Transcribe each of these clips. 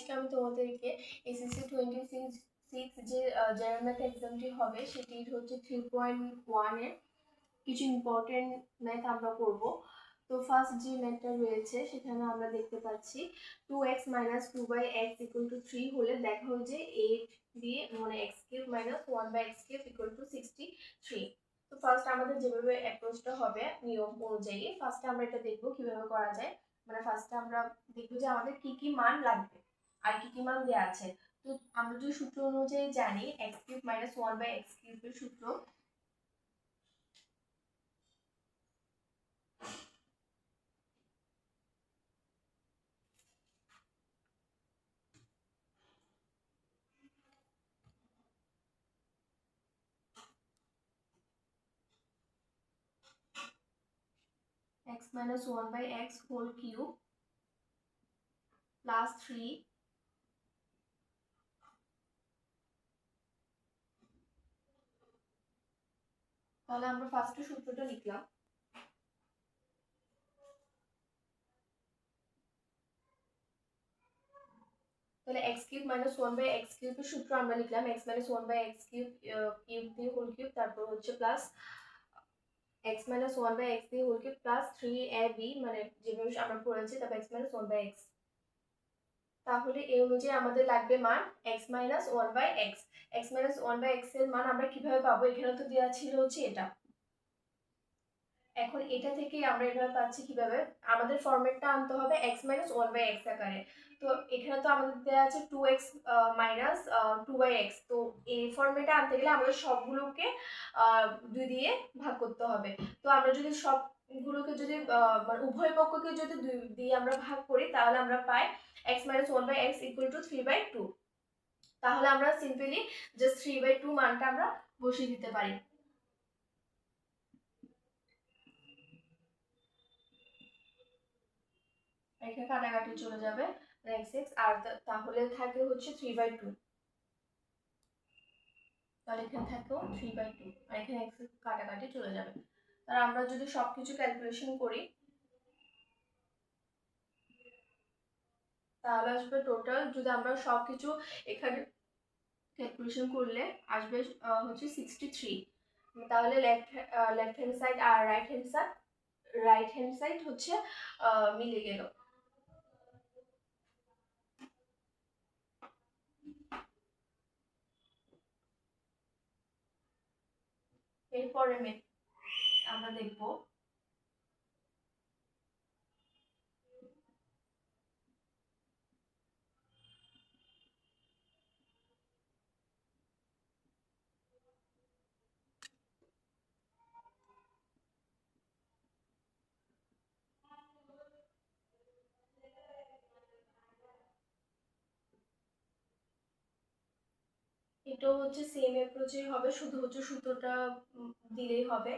আজকে আমি তোমাদেরকে এসএসসি 26 যে জেনারেল ম্যাথ এক্সামটি হবে সেটির হচ্ছে 3.1 এর কিছু ইম্পর্টেন্ট ম্যাথ আমরা করব। তো ফার্স্ট যে ম্যাথটা রয়েছে সেখানে আমরা দেখতে পাচ্ছি 2x - 2/x = 3 হলে দেখো যে 8 দিয়ে মানে x³ - 1/x³ = 63। তো ফার্স্ট আমাদের যেভাবে অ্যাপ্রোচটা হবে নিয়ম অনুযায়ী ফার্স্টে আমরা এটা দেখব কিভাবে করা যায়। মানে ফার্স্টে আমরা দেখব যে আমাদের কি কি মান লাগবে আর কি কি মান দেওয়া আছে। তো আমরা যদি সূত্র অনুযায়ী জানি x³ - 1/x³ এর সূত্র x - 1/x whole cube plus 3 তাহলে আমরা ফার্স্টে সূত্রটা লিখলাম। তাহলে x³ - 1/x³ এর সূত্র আমরা লিখলাম x - 1/x³ কিউব দিয়ে হোল কিউব, তারপর হচ্ছে প্লাস x - 1/x দিয়ে হোল কিউব প্লাস 3ab মানে যেভাবে আমরা পড়েছি তারপর x - 1/x। তাহলে এই অনুযায়ী আমাদের লাগবে মান x - 1/x। x - 1/x এর মান আমরা কিভাবে পাবো? এখানে তো দেওয়া ছিল হচ্ছে এটা। এখন এটা থেকে আমরা এভাবে পাচ্ছি কিভাবে, আমাদের ফরম্যাটটা আনতে হবে x - 1/x আকারে। তো এখানে তো আমাদের দেওয়া আছে 2x - 2/x। তো এই ফরম্যাটে আনতে গেলে আমাদের সবগুলোকে 2 দিয়ে ভাগ করতে হবে। তো আমরা যদি সবগুলোকে যদি মানে উভয় পক্ষকে যদি 2 দিয়ে আমরা ভাগ করি তাহলে আমরা পাই x - 1/x = 3/2। তাহলে আমরা সিম্পলি জাস্ট 3/2 মানটা আমরা বসিয়ে দিতে পারি। এখানে কাটাকাটি চলে যাবে x আর তাহলে থাকে হচ্ছে 3/2। তাহলে এখানে থাকলো 3/2 আর এখানে x কাটাকাটি চলে যাবে। আর আমরা যদি সবকিছু ক্যালকুলেশন করি তাহলে আসবে টোটাল, যদি আমরা সবকিছু এখানে ক্যালকুলেশন করলে আসবে হচ্ছে 63। তাহলে লেফট হ্যান্ড সাইড আর রাইট হ্যান্ড সাইড হচ্ছে মিলে গেল। এরপরে আমরা দেখব এটা হচ্ছে সেম অ্যাপ্রোচেই হবে, শুধু হচ্ছে সূত্রটা দিলেই হবে।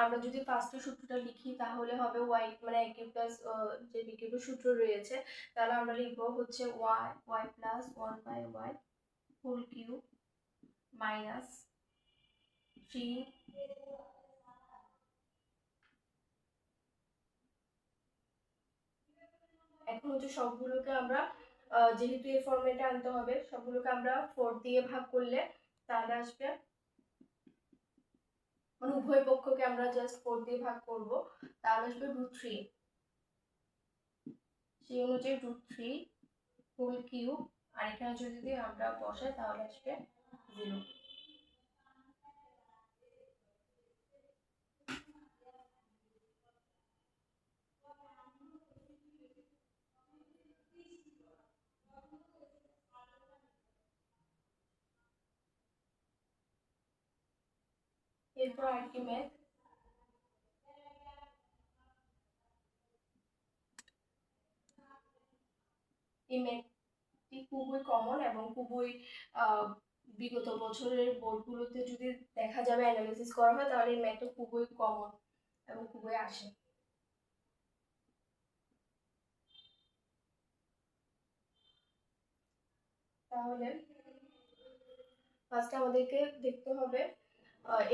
আমরা যদি ফার্স্টে সূত্রটা লিখি তাহলে হবে y মানে a কিউব প্লাস যে b কিউবের সূত্র রয়েছে তাহলে আমরা লিখবো হচ্ছে y plus 1/y whole cube minus 3। এখন হচ্ছে সবগুলোকে আমরা যেহেতু এই ফরম্যাটে আনতে হবে সবগুলোকে আমরা 4 দিয়ে ভাগ করলে তাহলে আসবে, মানে উভয় পক্ষকে আমরা জাস্ট 4 দিয়ে ভাগ করব তাহলে আসবে √3। সেই অনুযায়ী √3 হোল কিউব আর এখানে যদি আমরা বসাই তাহলে আসবে 0। এরপর আরেকটি ম্যাথ, এই ম্যাথটি খুবই কমন এবং খুবই বিগত বছরের বোর্ডগুলোতে যদি দেখা যাবে অ্যানালিসিস করা হয় তাহলে এই ম্যাথটা খুবই কমন এবং খুবই আসে। তাহলে ফার্স্টে আমাদেরকে দেখতে হবে,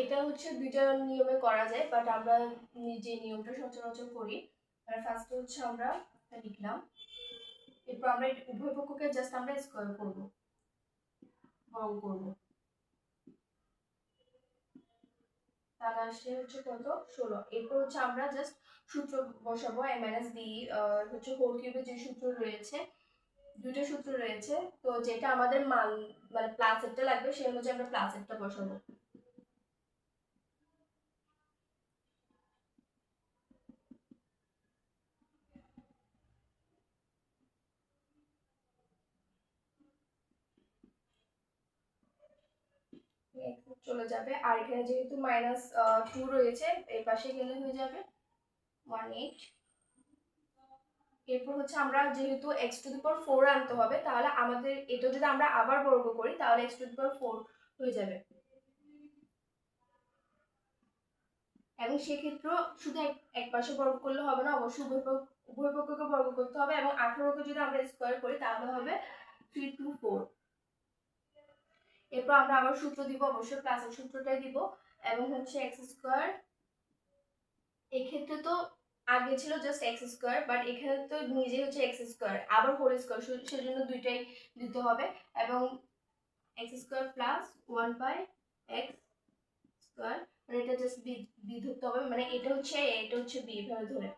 এটা হচ্ছে দুইটা নিয়মে করা যায় বাট আমরা যে নিয়মটা সচরাচর করি, ফার্স্টে হচ্ছে আমরা লিখলাম এরপর আমরা উভয় পক্ষকে জাস্ট আমরা স্কোয়ার করব, বর্গ করব। তাহলে আসে হচ্ছে কত 16। এরপর হচ্ছে আমরা জাস্ট সূত্র বসাবো a - b হচ্ছে হোল কিউবের যে সূত্র রয়েছে, দুটো সূত্র রয়েছে, তো যেটা আমাদের মান মানে প্লাস একটা লাগবে সেই অনুযায়ী আমরা প্লাস একটা বসাবো। চলে যাবে, আর এখানে যেহেতু -2 রয়েছে এই পাশে গেলে হয়ে যাবে 18। এরপর হচ্ছে আমরা যেহেতু x⁴ আনতে হবে, তাহলে আমাদের এটা যদি আমরা আবার বর্গ করি তাহলে x⁴ হয়ে যাবে। এবং সেক্ষেত্রেও শুধু এক পাশে বর্গ করলে হবে না, অবশ্যই উভয় পক্ষকে বর্গ করতে হবে, এবং 18কে যদি আমরা স্কোয়ার করি তাহলে হবে 324। এরপর আমরা আবার সূত্র দিব, অবশ্যই প্লাসের সূত্রটাই দিব, এবং হচ্ছে x², এক্ষেত্রে তো আগে ছিল জাস্ট x², বাট এখানে তো নিজেই হচ্ছে x², আবার হোল স্কোয়ার, সেজন্য দুইটাই দিতে হবে, এবং x² প্লাস 1/x², মানে এটা জাস্ট বি ধরতে হবে, মানে এটা হচ্ছে a, এটা হচ্ছে b, এভাবে ধরে।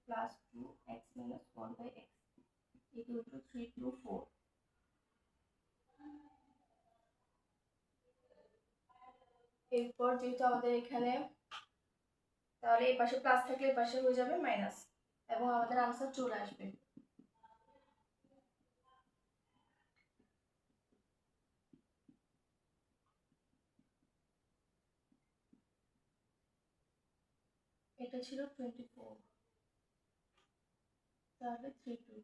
Plus 2x - 1/x equal to 324। এরপর যেহেতু আমাদের এখানে, তাহলে এই পাশে প্লাস থাকলে এই পাশে হয়ে যাবে মাইনাস, এবং আমাদের আনসার চলে আসবে। এটা ছিল 24, তাহলে 32।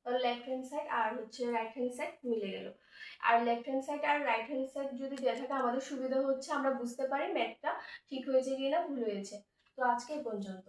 তাহলে লেফট হ্যান্ড সাইড আর হচ্ছে রাইট হ্যান্ড সাইড মিলে গেল। আর লেফট হ্যান্ড সাইড আর রাইট হ্যান্ড সাইড যদি দেওয়া থাকে আমাদের সুবিধা হচ্ছে আমরা বুঝতে পারি ম্যাথটা ঠিক হয়েছে কিনা ভুল হয়েছে। তো আজকে এই পর্যন্ত।